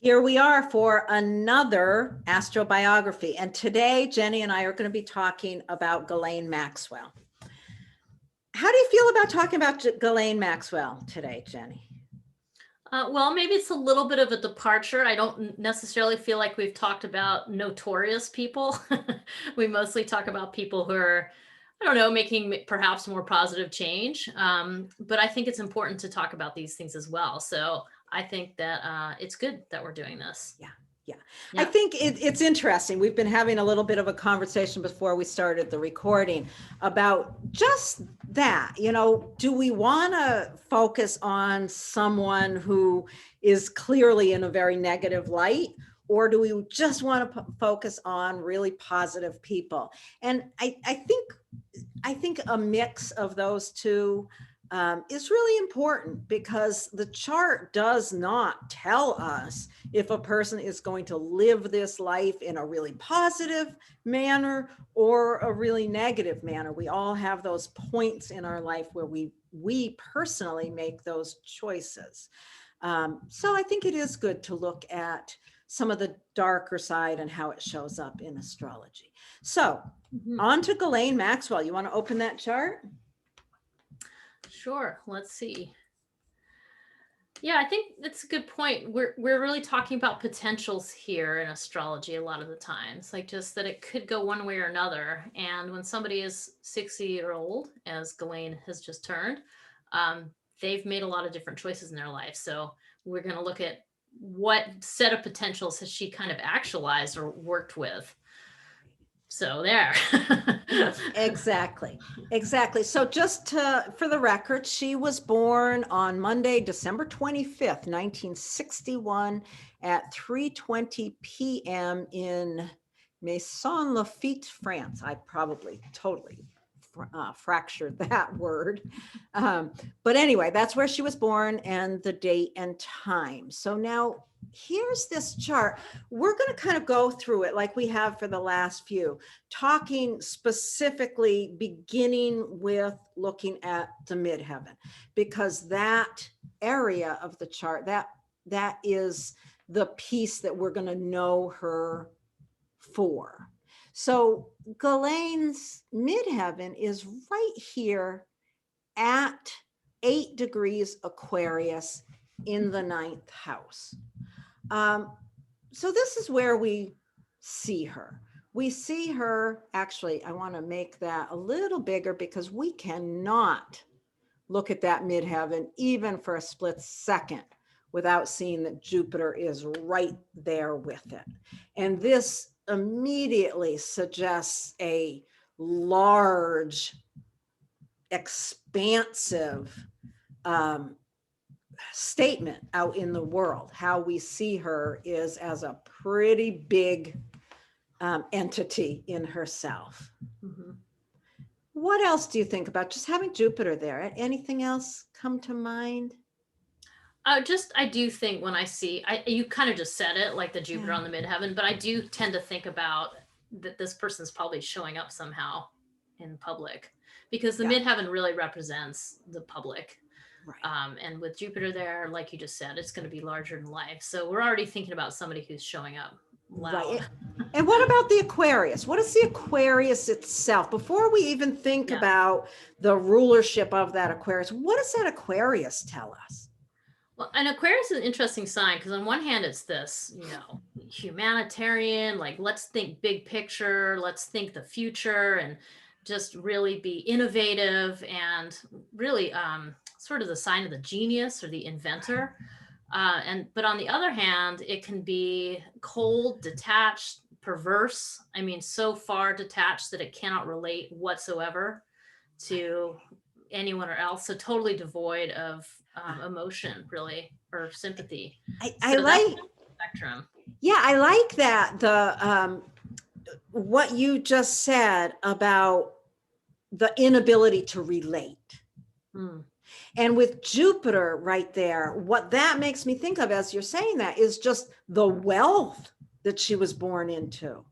Here we are for another astrobiography. And today, Jenny and I are going to be talking about Ghislaine Maxwell. How do you feel about talking about Ghislaine Maxwell today, Jenny? Well, maybe it's a little bit of a departure. I don't necessarily feel like we've talked about notorious people. We mostly talk about people who are, I don't know, making perhaps more positive change. But I think it's important to talk about these things as well. So I think that it's good that we're doing this. Yeah. I think it's interesting. We've been having a little bit of a conversation before we started the recording about just that, do we want to focus on someone who is clearly in a very negative light, or do we just want to focus on really positive people? And I think a mix of those two is really important, because the chart does not tell us if a person is going to live this life in a really positive manner or a really negative manner. We all have those points in our life where we personally make those choices. So I think it is good to look at some of the darker side and how it shows up in astrology. So on to Ghislaine Maxwell. You want to open that chart? Sure. Let's see. Yeah, I think that's a good point. We're really talking about potentials here in astrology a lot of the times, like just that it could go one way or another. And when somebody is 60-year-old, as Ghislaine has just turned, they've made a lot of different choices in their life. So we're going to look at what set of potentials has she kind of actualized or worked with. So there. Exactly. So just for the record, she was born on Monday, December 25th, 1961 at 3:20 p.m. in Maison Lafitte, France. I probably totally fractured that word. But anyway, that's where she was born and the date and time. So now here's this chart. We're going to kind of go through it like we have for the last few, talking specifically, beginning with looking at the midheaven, because that area of the chart, that is the piece that we're going to know her for. So Ghislaine's midheaven is right here at 8 degrees Aquarius in the 9th house. So this is where we see her. We see her, actually, I want to make that a little bigger because we cannot look at that midheaven even for a split second without seeing that Jupiter is right there with it. And this immediately suggests a large, expansive statement out in the world. How we see her is as a pretty big entity in herself. What else do you think about just having Jupiter there? Anything else come to mind? I do think when I see, you kind of just said it, like the Jupiter on the midheaven, but I do tend to think about that this person's probably showing up somehow in public, because the midheaven really represents the public. Right. And with Jupiter there, like you just said, it's going to be larger than life. So we're already thinking about somebody who's showing up loud. Right. And what about the Aquarius? What is the Aquarius itself? Before we even think about the rulership of that Aquarius, what does that Aquarius tell us? Well, an Aquarius is an interesting sign, because on one hand, it's this, humanitarian, like, let's think big picture, let's think the future, and just really be innovative, and really sort of the sign of the genius or the inventor. But on the other hand, it can be cold, detached, perverse. I mean, so far detached that it cannot relate whatsoever to anyone or else. So totally devoid of emotion, really, or sympathy. I like spectrum. Yeah, I like that. The what you just said about the inability to relate. And with Jupiter right there, what that makes me think of as you're saying that is just the wealth that she was born into,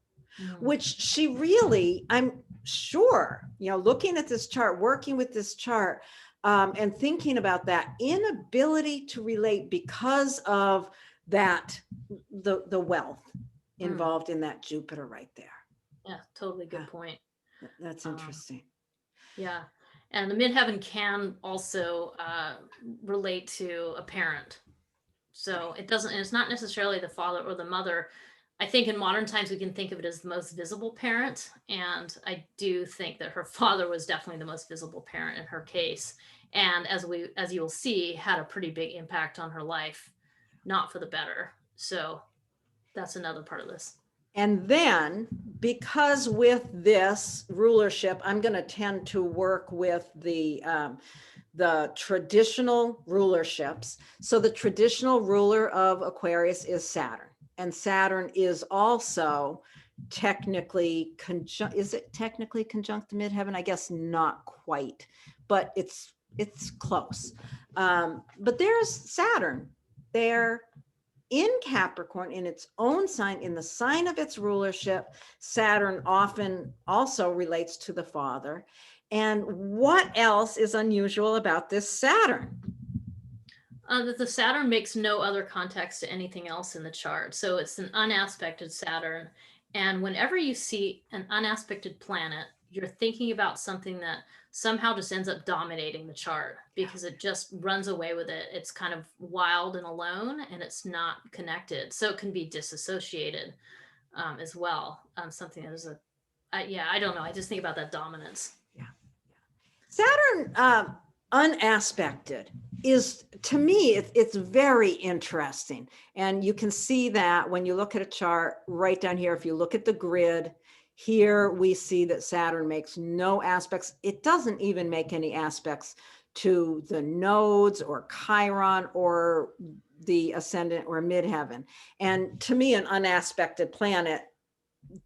which she really, I'm sure, looking at this chart, working with this chart, and thinking about that inability to relate because of that the wealth involved in that Jupiter right there. Yeah, totally good point. That's Um, interesting. Yeah. And the midheaven can also relate to a parent. So it doesn't, and it's not necessarily the father or the mother. I think in modern times we can think of it as the most visible parent. And I do think that her father was definitely the most visible parent in her case. And as you will see, had a pretty big impact on her life, not for the better. So that's another part of this. And then, because with this rulership, I'm going to tend to work with the traditional rulerships. So the traditional ruler of Aquarius is Saturn, and Saturn is also technically conjunct. Is it technically conjunct the midheaven? I guess not quite, but it's close. But there's Saturn there in Capricorn, in its own sign, in the sign of its rulership. Saturn often also relates to the father. And what else is unusual about this Saturn? That the Saturn makes no other context to anything else in the chart. So it's an unaspected Saturn. And whenever you see an unaspected planet, you're thinking about something that somehow just ends up dominating the chart because it just runs away with it. It's kind of wild and alone, and it's not connected. So it can be disassociated as well. Something that is I don't know. I just think about that dominance. Yeah. Saturn unaspected is, to me, it's very interesting. And you can see that when you look at a chart right down here. If you look at the grid, here we see that Saturn makes no aspects. It doesn't even make any aspects to the nodes or Chiron or the ascendant or midheaven. And to me, an unaspected planet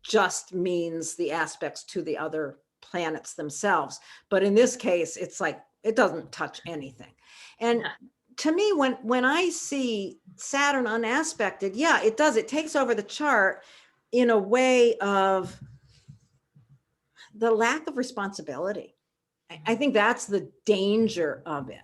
just means the aspects to the other planets themselves. But in this case, it's like it doesn't touch anything. And to me, when I see Saturn unaspected, yeah, it does. It takes over the chart in a way of the lack of responsibility. I think that's the danger of it.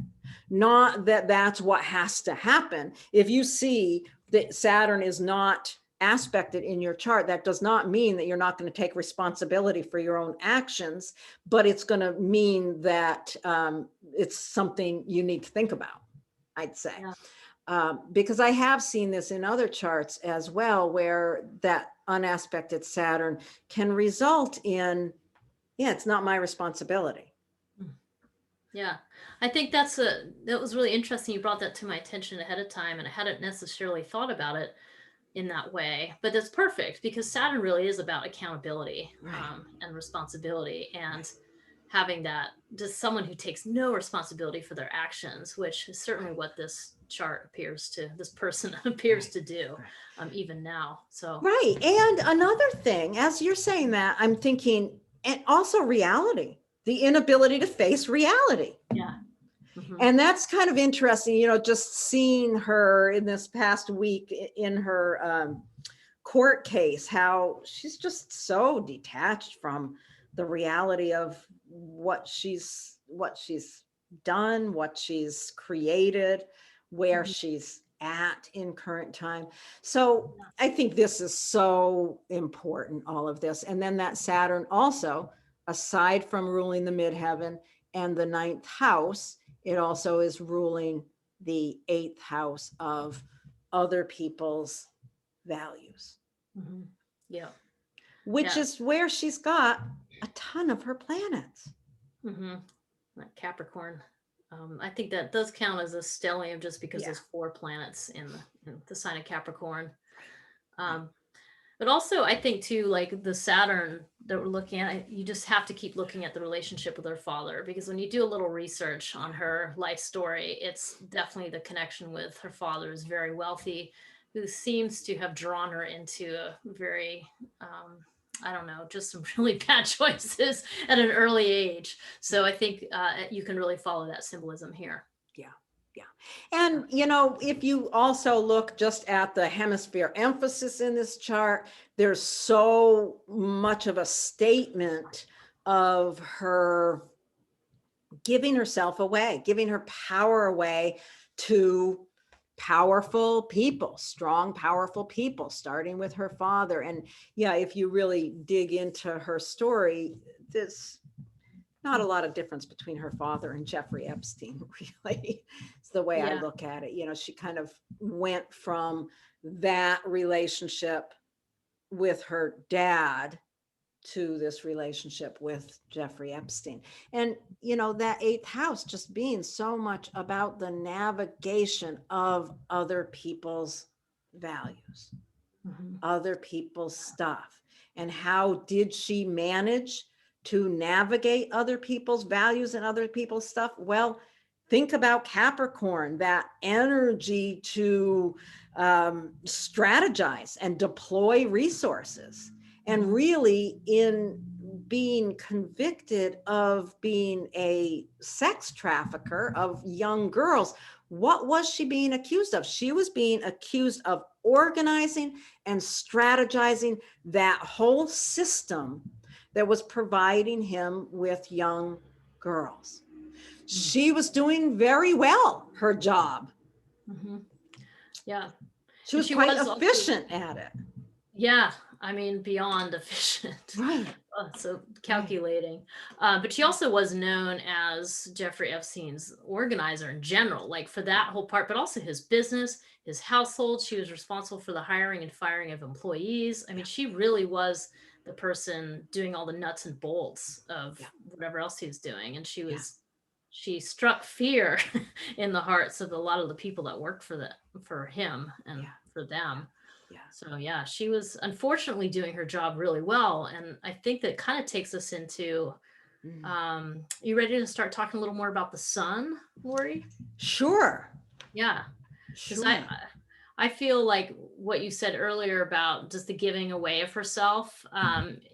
Not that that's what has to happen. If you see that Saturn is not aspected in your chart, that does not mean that you're not going to take responsibility for your own actions, but it's going to mean that it's something you need to think about, I'd say. Yeah. Because I have seen this in other charts as well, where that unaspected Saturn can result in, yeah, it's not my responsibility. Yeah, I think that was really interesting. You brought that to my attention ahead of time, and I hadn't necessarily thought about it in that way, but that's perfect because Saturn really is about accountability, right, and responsibility, and having that, just someone who takes no responsibility for their actions, which is certainly what this chart appears to, this person appears to do, even now. So right. And another thing, as you're saying that, I'm thinking, and also reality, the inability to face reality. Yeah. Mm-hmm. And that's kind of interesting, you know, just seeing her in this past week in her court case, how she's just so detached from the reality of what she's done, what she's created, where mm-hmm. she's at in current time. So I think this is so important, all of this. And then that Saturn also, aside from ruling the midheaven and the 9th house, it also is ruling the 8th house of other people's values. Mm-hmm. Yeah. Which is where she's got a ton of her planets. Mm-hmm. Like Capricorn. I think that does count as a stellium just because there's 4 planets in the sign of Capricorn. But also I think too, like the Saturn that we're looking at, you just have to keep looking at the relationship with her father, because when you do a little research on her life story, it's definitely the connection with her father is very wealthy, who seems to have drawn her into a very, I don't know, just some really bad choices at an early age. So I think you can really follow that symbolism here. Yeah. Yeah. And, you know, if you also look just at the hemisphere emphasis in this chart, there's so much of a statement of her giving herself away, giving her power away to powerful people, strong, powerful people, starting with her father. And yeah, if you really dig into her story, there's not a lot of difference between her father and Jeffrey Epstein, really. It's the way I Yeah. look at it. You know, she kind of went from that relationship with her dad to this relationship with Jeffrey Epstein. And, you know, that eighth house just being so much about the navigation of other people's values, Mhm. other people's stuff. And how did she manage to navigate other people's values and other people's stuff? Well, think about Capricorn, that energy to strategize and deploy resources. And really, in being convicted of being a sex trafficker of young girls, what was she being accused of? She was being accused of organizing and strategizing that whole system that was providing him with young girls. She was doing very well her job. Mhm. Yeah. She And was she quite was also, efficient at it. yeah, I mean, beyond efficient. Right. So Right. calculating. But she also was known as Jeffrey Epstein's organizer in general, like for that whole part, but also his business, his household. She was responsible for the hiring and firing of employees. I mean, she really was the person doing all the nuts and bolts of Yeah. whatever else he was doing. And Yeah. she struck fear in the hearts of a lot of the people that worked for him and Yeah. for them. Yeah. So yeah, she was unfortunately doing her job really well. And I think that kind of takes us into, you ready to start talking a little more about the sun, Lori? Sure. Yeah. Because Sure. I feel like what you said earlier about just the giving away of herself.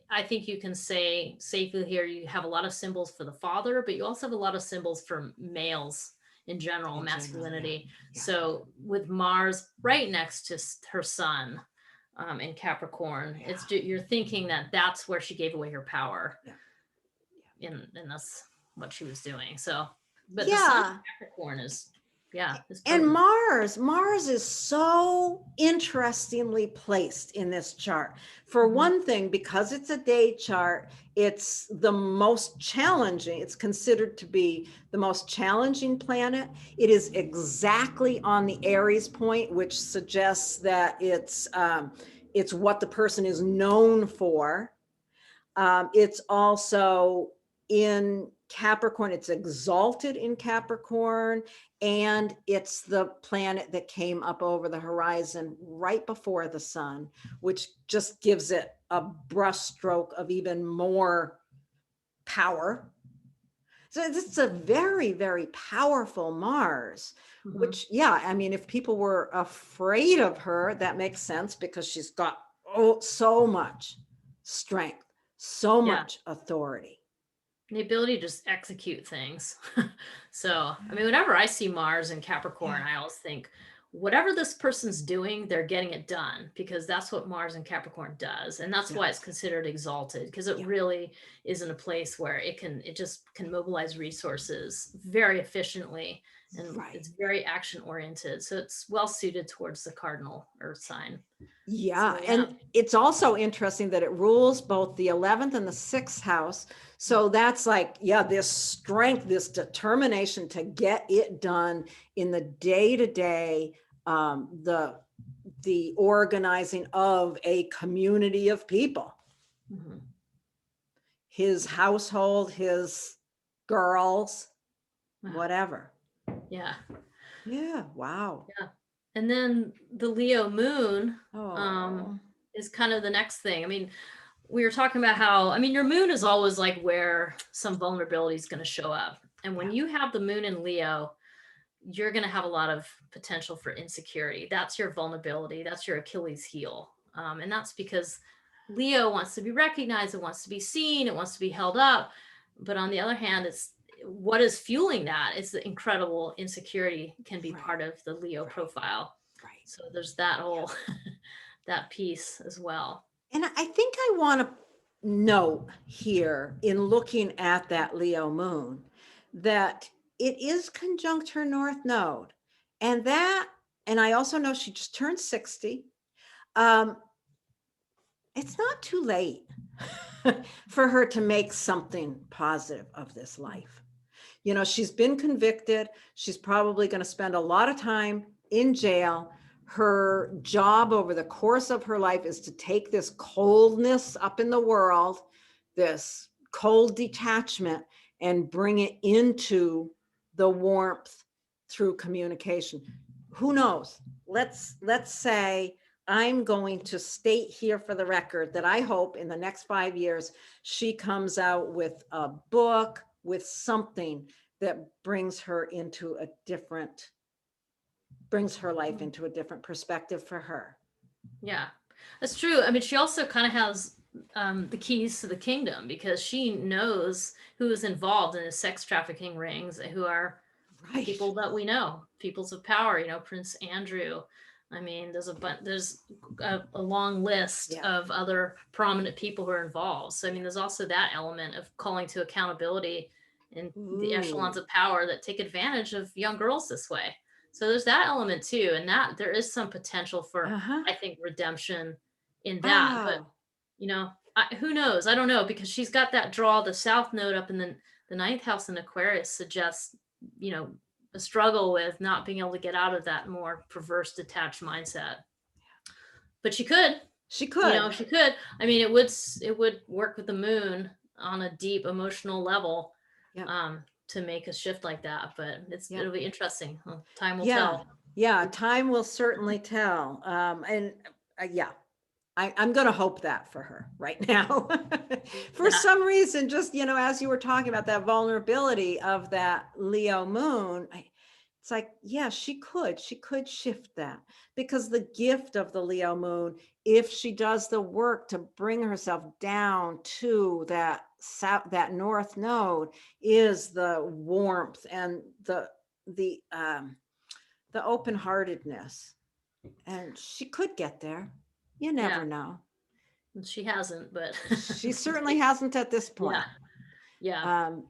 I think you can say safely here, you have a lot of symbols for the father, but you also have a lot of symbols for males in general, In general, yeah. masculinity. Yeah. So with Mars right next to her sun in Capricorn, Yeah. you're thinking that that's where she gave away her power. Yeah. And that's what she was doing. So, but the sun in Yeah. Capricorn is, yeah, is And potent. Mars is so interestingly placed in this chart. For one thing, because it's a day chart, it's the most challenging. It's considered to be the most challenging planet. It is exactly on the Aries point, which suggests that it's what the person is known for. It's also in Capricorn, it's exalted in Capricorn, and it's the planet that came up over the horizon right before the sun, which just gives it a brushstroke of even more power. So it's a very, very powerful Mars, which, yeah, I mean, if people were afraid of her, that makes sense because she's got so much strength, so Yeah. much authority. The ability to just execute things. So, I mean, whenever I see Mars in Capricorn, Yeah. I always think, whatever this person's doing, they're getting it done because that's what Mars in Capricorn does. And that's why it's considered exalted because it really is in a place where it just can mobilize resources very efficiently and it's very action oriented. So it's well suited towards the cardinal earth sign. Yeah. So, And it's also interesting that it rules both the 11th and the 6th house. So that's like, yeah, this strength, this determination to get it done in the day-to-day, the organizing of a community of people. His household, his girls, whatever. Yeah. Yeah. Wow. Yeah. And then the Leo moon Oh. is kind of the next thing. I mean, we were talking about how, I mean, your moon is always like where some vulnerability is going to show up. And when you have the moon in Leo, you're going to have a lot of potential for insecurity. That's your vulnerability. That's your Achilles heel. And that's because Leo wants to be recognized. It wants to be seen. It wants to be held up. But on the other hand, it's what is fueling that is the incredible insecurity can be part of the Leo profile. Right. So there's that whole, that piece as well. And I think I want to note here in looking at that Leo moon that it is conjunct her north node. And that and I also know she just turned 60. It's not too late for her to make something positive of this life. You know, she's been convicted. She's probably going to spend a lot of time in jail. Her job over the course of her life is to take this coldness up in the world, this cold detachment, and bring it into the warmth through communication. Who knows? Let's say I'm going to state here for the record that I hope in the next 5 years, she comes out with a book, with something that brings her into a different, brings her life into a different perspective for her. Yeah, that's true. I mean, she also kind of has the keys to the kingdom, because she knows who is involved in the sex trafficking rings, who are Right. people that we know, peoples of power, you know, Prince Andrew. I mean, there's a long list Yeah. of other prominent people who are involved. So, I mean, there's also that element of calling to accountability in the echelons Ooh. of power that take advantage of young girls this way. So there's that element too. And that there is some potential for, Uh-huh. I think, redemption in that. But, Wow. you know, who knows? I don't know, because she's got that draw, the South Node up in the ninth house in Aquarius suggests, you know, a struggle with not being able to get out of that more perverse, detached mindset. But she could, She you know, could. she could. I mean, it would work with the moon on a deep emotional level, Yeah. to make a shift like that. But Yeah. it'll be interesting. Well, time will Yeah. tell. Yeah. Time will certainly tell. And yeah, I'm going to hope that for her right now. For Yeah. some reason, just, you know, as you were talking about that vulnerability of that Leo moon, it's like, yeah, she could shift that, because the gift of the Leo moon, if she does the work to bring herself down to that south, that north node, is the warmth and the open-heartedness, and she could get there. You Yeah. never know. She hasn't, but She certainly hasn't at this yeah. point. Yeah. And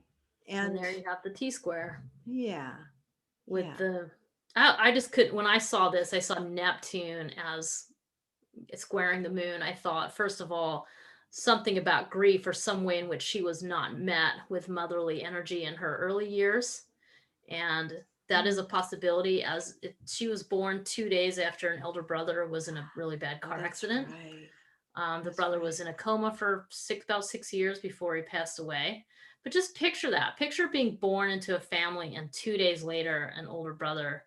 And there you have the T square yeah, with yeah, I just could, when I saw this, I saw Neptune as squaring the moon. I thought, first of all, something about grief, or some way in which she was not met with motherly energy in her early years. And that is a possibility, as she was born 2 days after an elder brother was in a really bad car that's accident. right. The That's brother was right. in a coma for about 6 years before he passed away. But just picture that. Picture being born into a family, and 2 days later, an older brother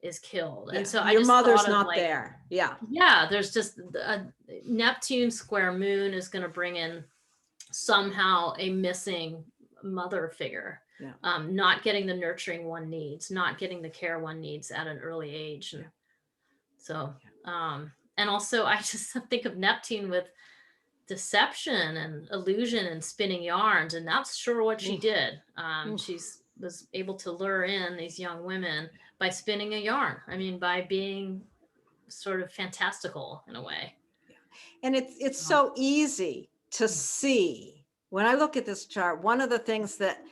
is killed. And Yeah, so I your just mother's thought of, not like, there. Yeah, yeah, there's just a Neptune square moon is going to bring in somehow a missing mother figure, yeah, not getting the nurturing one needs, not getting the care one needs at an early age. And so, and also, I just think of Neptune with deception and illusion and spinning yarns, and that's sure what she oof, did. oof. She's was able to lure in these young women by spinning a yarn. I mean, by being sort of fantastical in a way. Yeah. And it's Um, so easy to see. When I look at this chart, one of the things that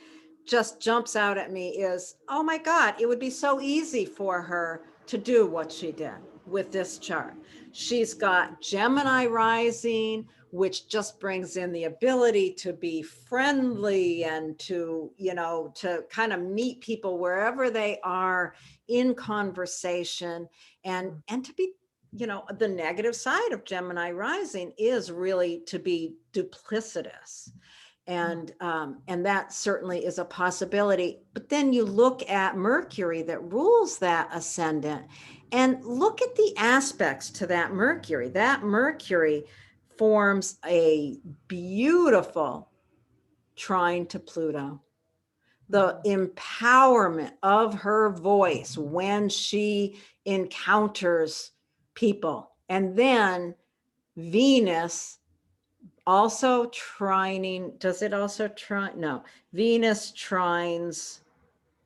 just jumps out at me is, oh my God, it would be so easy for her to do what she did with this chart. She's got Gemini rising, which just brings in the ability to be friendly and to, you know, to kind of meet people wherever they are in conversation, and to be, you know, the negative side of Gemini rising is really to be duplicitous. And that certainly is a possibility. But then you look at Mercury that rules that ascendant, and look at the aspects to that Mercury. That Mercury forms a beautiful trine to Pluto. The empowerment of her voice when she encounters people. And then Venus also trining, does it also trine? No, Venus trines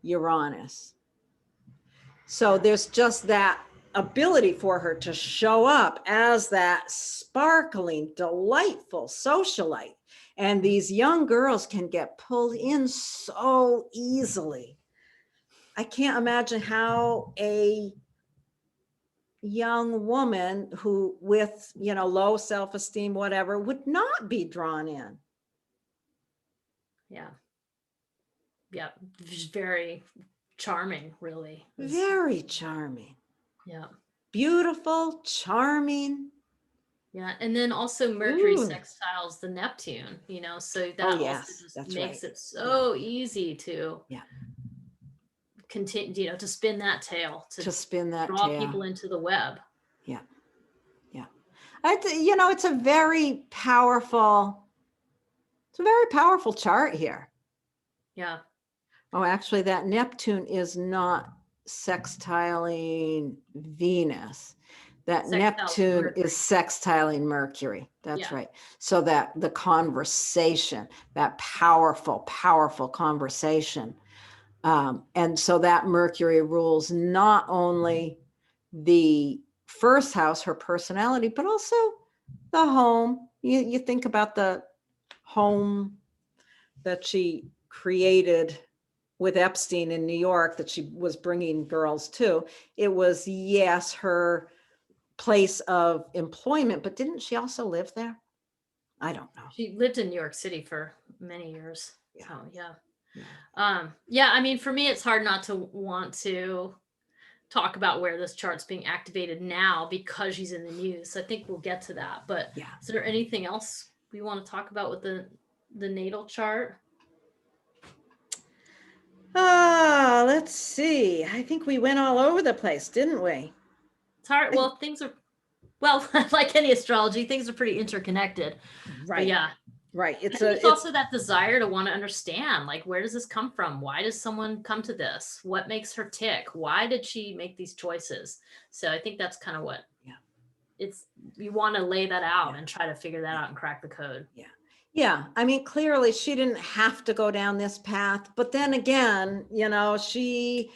Uranus. So there's just that ability for her to show up as that sparkling, delightful socialite. And these young girls can get pulled in so easily. I can't imagine how a young woman who with, low self-esteem, whatever, would not be drawn in. Yeah. Yeah. Just very charming, really. Very charming. Yeah. Beautiful, charming. Yeah. And then also Mercury Ooh. sextiles the Neptune, so that Oh, also yes, just that's makes right. it so easy to Yeah. continue, to spin that tail, To spin that draw tail. people into the web. Yeah. Yeah. It's a very powerful chart here. Yeah. Oh, actually, that Neptune is not sextiling Venus. That Sextiles Neptune Mercury. is sextiling Mercury. That's Yeah. right. So that the conversation, that powerful, powerful conversation. And so that Mercury rules not only the first house, her personality, but also the home. You think about the home that she created with Epstein in New York that she was bringing girls to. It was, yes, her place of employment, but didn't she also live there? I don't know. She lived in New York City for many years. Yeah. So yeah. Yeah. Yeah, I mean, for me, it's hard not to want to talk about where this chart's being activated now because she's in the news. I think we'll get to that. But Yeah. is there anything else we want to talk about with the natal chart? Let's see. I think we went all over the place, didn't we? It's hard. Well, things are, like any astrology, things are pretty interconnected. Right. But yeah. Right. It's also that desire to want to understand, like, where does this come from? Why does someone come to this? What makes her tick? Why did she make these choices? So I think that's kind of what you want to lay that out and try to figure that out and crack the code. Yeah. Yeah. I mean, clearly she didn't have to go down this path, but then again, she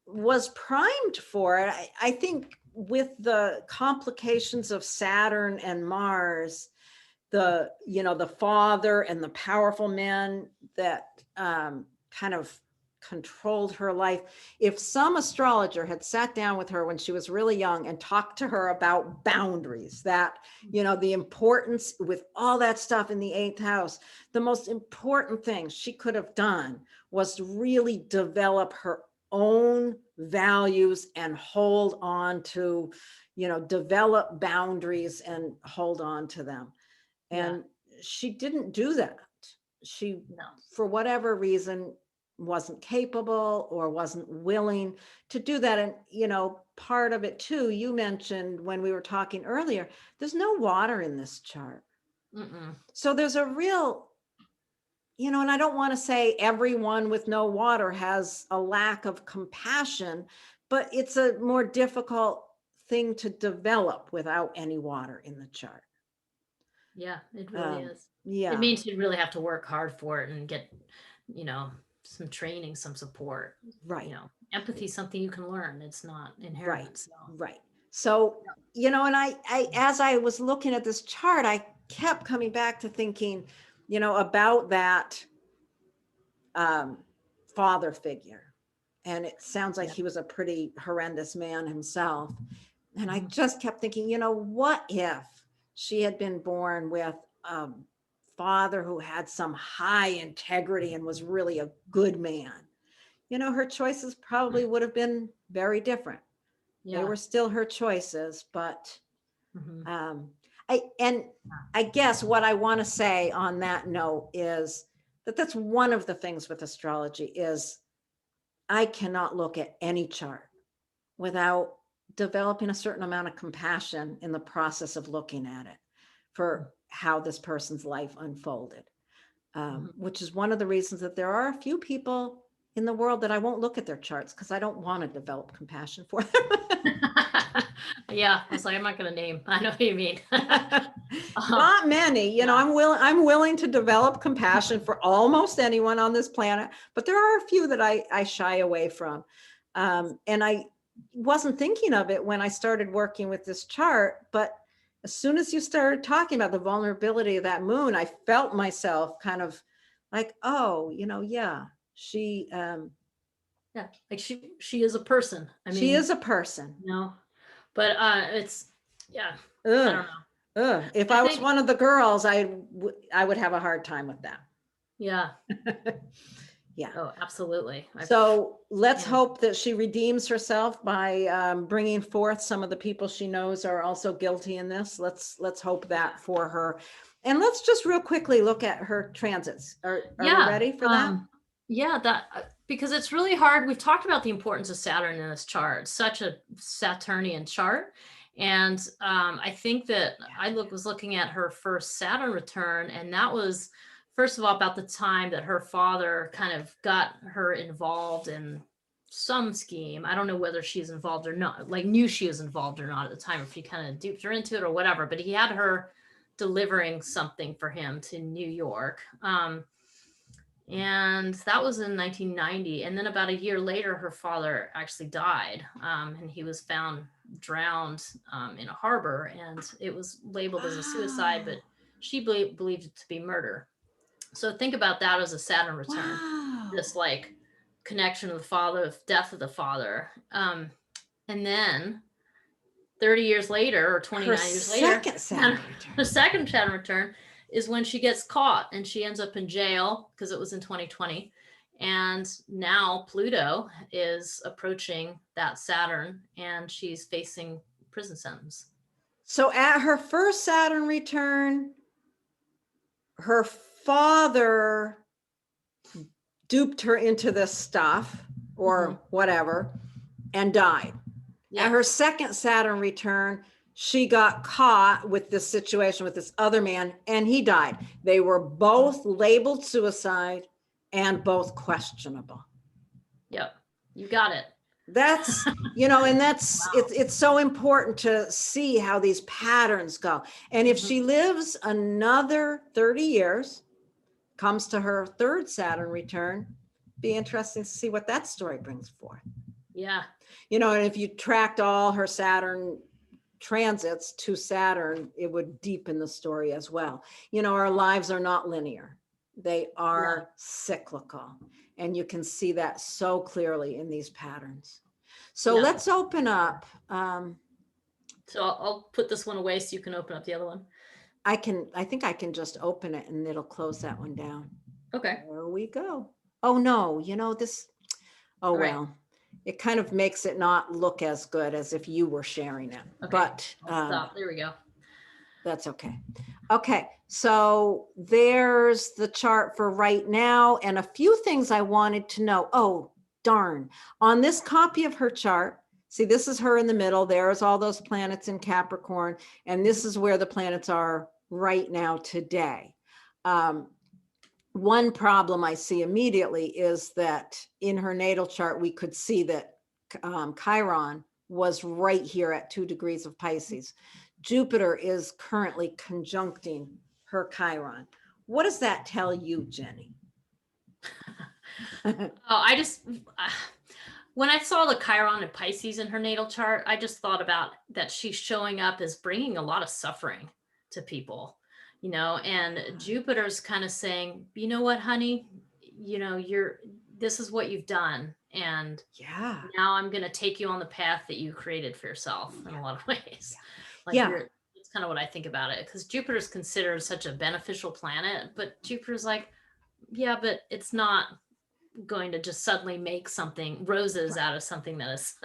was primed for it. I think with the complications of Saturn and Mars, the father and the powerful men that kind of controlled her life. If some astrologer had sat down with her when she was really young and talked to her about boundaries, that, the importance with all that stuff in the 8th house, the most important thing she could have done was to really develop her own values and hold on to, develop boundaries and hold on to them. And she didn't do that. She, for whatever reason, wasn't capable or wasn't willing to do that. And, part of it too, you mentioned when we were talking earlier, there's no water in this chart. So there's a real, and I don't want to say everyone with no water has a lack of compassion, but it's a more difficult thing to develop without any water in the chart. Yeah, it really is. Yeah. It means you really have to work hard for it and get, some training, some support. Right. Empathy is something you can learn. It's not inherent. Right. Right. So, and I, as I was looking at this chart, I kept coming back to thinking, about that father figure. And it sounds like he was a pretty horrendous man himself. And I just kept thinking, what if she had been born with a father who had some high integrity and was really a good man? Her choices probably would have been very different. They were still her choices, but I guess what I want to say on that note is that that's one of the things with astrology is I cannot look at any chart without developing a certain amount of compassion in the process of looking at it for how this person's life unfolded, which is one of the reasons that there are a few people in the world that I won't look at their charts because I don't want to develop compassion for them. Yeah, I was like, I'm not going to name. I know what you mean. Not many, I'm willing to develop compassion for almost anyone on this planet, but there are a few that I shy away from. And I wasn't thinking of it when I started working with this chart, but as soon as you started talking about the vulnerability of that moon, I felt myself kind of like, oh, she, like she is a person. I mean, she is a person. But it's, yeah, I Ugh, don't know. If I I was think, one of the girls, I would have a hard time with that. yeah. Yeah. Oh, absolutely. So let's Yeah. hope that she redeems herself by bringing forth some of the people she knows are also guilty in this. Let's hope that for her. And let's just real quickly look at her transits. Are we Yeah. ready for that? Yeah, that because it's really hard. We've talked about the importance of Saturn in this chart, such a Saturnian chart. And I think that was looking at her first Saturn return, and that was, first of all, about the time that her father kind of got her involved in some scheme. I don't know whether she's involved or not, like knew she was involved or not at the time, if he kind of duped her into it or whatever, but he had her delivering something for him to New York. And that was in 1990. And then about a year later, her father actually died, and he was found drowned in a harbor, and it was labeled as a suicide, but she believed it to be murder. So think about that as a Saturn return. Wow. This like connection of the father, death of the father. And then 30 years later, or 29 years later, her second Saturn return is when she gets caught and she ends up in jail because it was in 2020. And now Pluto is approaching that Saturn and she's facing prison sentence. So at her first Saturn return, her father duped her into this stuff or whatever and died. Yeah. At her second Saturn return, she got caught with this situation with this other man and he died. They were both labeled suicide and both questionable. Yep, you got it. That's, and that's, wow. It's so important to see how these patterns go. And if she lives another 30 years, comes to her third Saturn return, be interesting to see what that story brings forth. Yeah. And if you tracked all her Saturn transits to Saturn, it would deepen the story as well. Our lives are not linear. They are cyclical. And you can see that so clearly in these patterns. So let's open up. So I'll put this one away so you can open up the other one. I think I can just open it and it'll close that one down. Okay. There we go. Oh no, this, oh right. Well, it kind of makes it not look as good as if you were sharing it. Okay. But stop. There we go. That's okay. Okay, so there's the chart for right now and a few things I wanted to know. Oh, darn. On this copy of her chart, see, this is her in the middle. There's all those planets in Capricorn, and this is where the planets are right now today. One problem I see immediately is that in her natal chart, we could see that Chiron was right here at 2 degrees of Pisces. Jupiter is currently conjuncting her Chiron. What does that tell you, Jenny? When I saw the Chiron and Pisces in her natal chart, I just thought about that she's showing up as bringing a lot of suffering to people, and Jupiter's kind of saying, you know what, honey, this is what you've done. And now I'm going to take you on the path that you created for yourself in a lot of ways. It's kind of what I think about it, because Jupiter's considered such a beneficial planet, but Jupiter's like, yeah, but it's not going to just suddenly make something roses out of something that is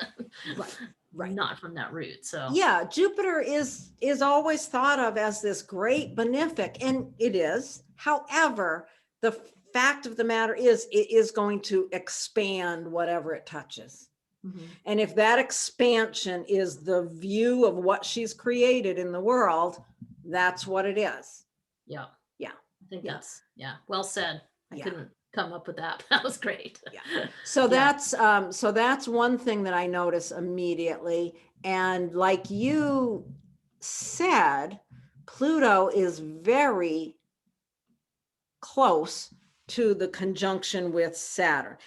right. Not from that root. So Jupiter is always thought of as this great benefic, and it is. However, the fact of the matter is it is going to expand whatever it touches. And if that expansion is the view of what she's created in the world, that's what it is. Yeah. I think that's well said. I couldn't come up with that. That was great. So that's one thing that I notice immediately. And like you said, Pluto is very close to the conjunction with Saturn.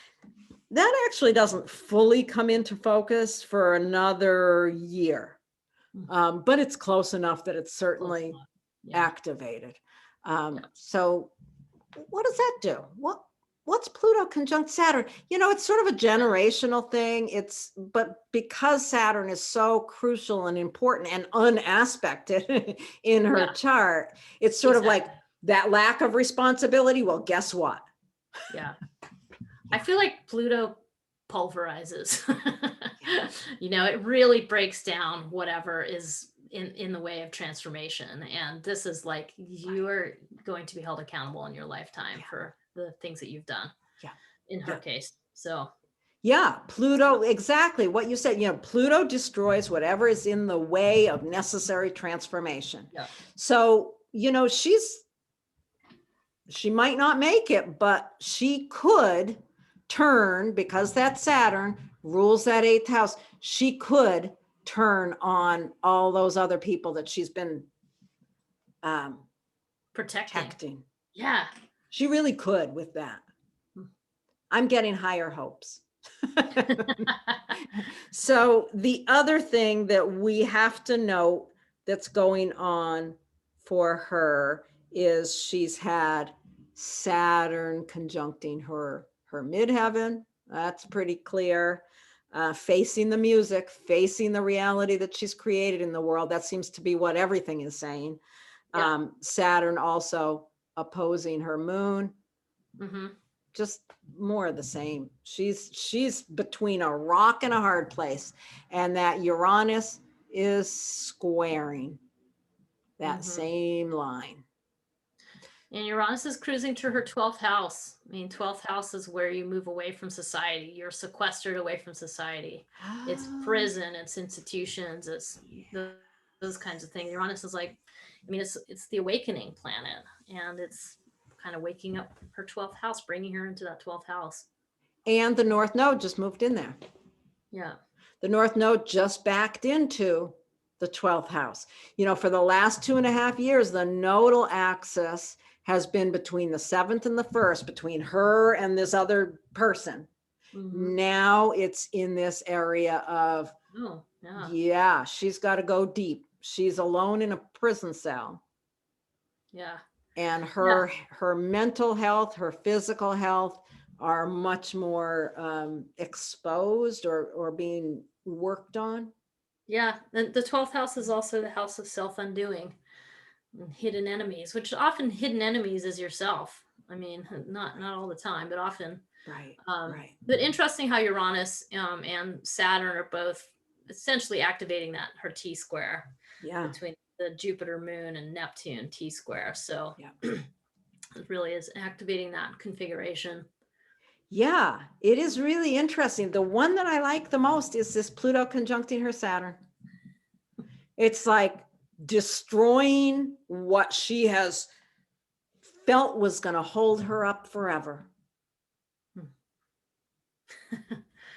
That actually doesn't fully come into focus for another year, but it's close enough that it's certainly activated. So what does that do? What what's Pluto conjunct Saturn? It's sort of a generational thing. But because Saturn is so crucial and important and unaspected in her Yeah. chart, it's sort of like that lack of responsibility. Well, guess what? Yeah. I feel like Pluto pulverizes. It really breaks down whatever is in the way of transformation. And this is like, you are going to be held accountable in your lifetime for the things that you've done. Yeah. In her case. So yeah, Pluto, exactly what you said. Pluto destroys whatever is in the way of necessary transformation. yeah. So, she might not make it, but she could turn, because that Saturn rules that 8th house. She could turn on all those other people that she's been protecting. Yeah. She really could with that. I'm getting higher hopes. So the other thing that we have to note that's going on for her is she's had Saturn conjuncting her midheaven. That's pretty clear. Facing the music, facing the reality that she's created in the world. That seems to be what everything is saying. Yeah. Saturn also opposing her moon. Mm-hmm. Just more of the same. She's between a rock and a hard place, and that Uranus is squaring that same line. And Uranus is cruising to her 12th house. I mean, 12th house is where you move away from society. You're sequestered away from society. It's prison, it's institutions, it's those kinds of things. Uranus is like, it's the awakening planet, and it's kind of waking up her 12th house, bringing her into that 12th house. And the North Node just moved in there. Yeah. The North Node just backed into the 12th house. For the last 2.5 years, the nodal axis has been between the 7th and the 1st, between her and this other person. Now it's in this area of, she's got to go deep. She's alone in a prison cell. Yeah. And her mental health, her physical health are much more exposed or being worked on. Yeah. And the 12th house is also the house of self-undoing. Hidden enemies, which often hidden enemies is yourself. I mean, not all the time, but often. Right. Right. But interesting how Uranus and Saturn are both essentially activating her T square between the Jupiter, Moon, and Neptune T square. So it really is activating that configuration. Yeah, it is really interesting. The one that I like the most is this Pluto conjuncting her Saturn. It's like destroying what she has felt was going to hold her up forever.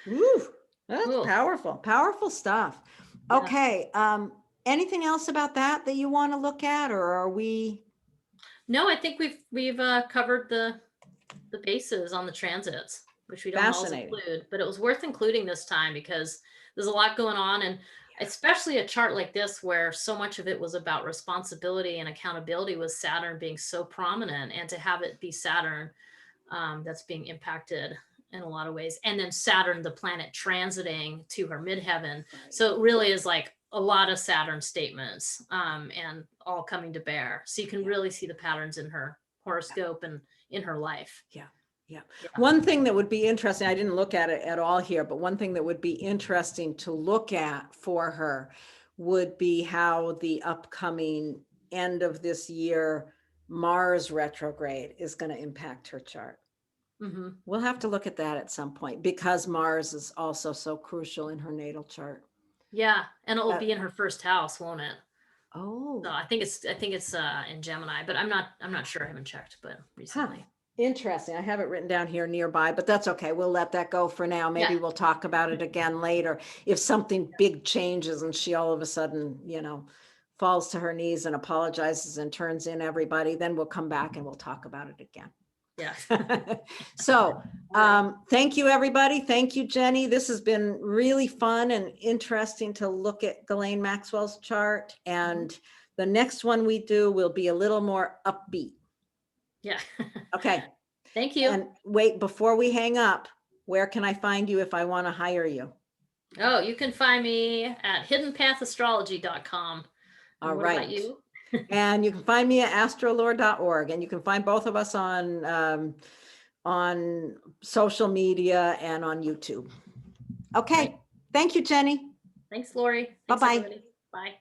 Ooh, that's powerful stuff. Yeah. Okay. Anything else about that you want to look at, or are we? No, I think we've covered the bases on the transits, which we don't always include, but it was worth including this time because there's a lot going on, and especially a chart like this where so much of it was about responsibility and accountability, with Saturn being so prominent, and to have it be Saturn that's being impacted in a lot of ways, and then Saturn, the planet, transiting to her midheaven. So it really is like a lot of Saturn statements and all coming to bear. So you can really see the patterns in her horoscope and in her life. Yeah. One thing that would be interesting, I didn't look at it at all here, but one thing that would be interesting to look at for her would be how the upcoming end of this year Mars retrograde is going to impact her chart. We'll have to look at that at some point because Mars is also so crucial in her natal chart. Yeah, and it'll be in her first house, won't it? Oh, so I think it's in Gemini, but I'm not sure. I haven't checked, but recently. Interesting. I have it written down here nearby, but that's okay. We'll let that go for now. Maybe we'll talk about it again later. If something big changes and she all of a sudden, falls to her knees and apologizes and turns in everybody, then we'll come back and we'll talk about it again. Yeah. So thank you, everybody. Thank you, Jenny. This has been really fun and interesting to look at Ghislaine Maxwell's chart. And the next one we do will be a little more upbeat. Yeah. Okay. Thank you. And wait, before we hang up, where can I find you if I want to hire you? Oh, you can find me at hiddenpathastrology.com. All What about right. you? And you can find me at astrolore.org, and you can find both of us on social media and on YouTube. Okay. Right. Thank you, Jenny. Thanks, Lori. Thanks, Bye-bye. everybody. Bye.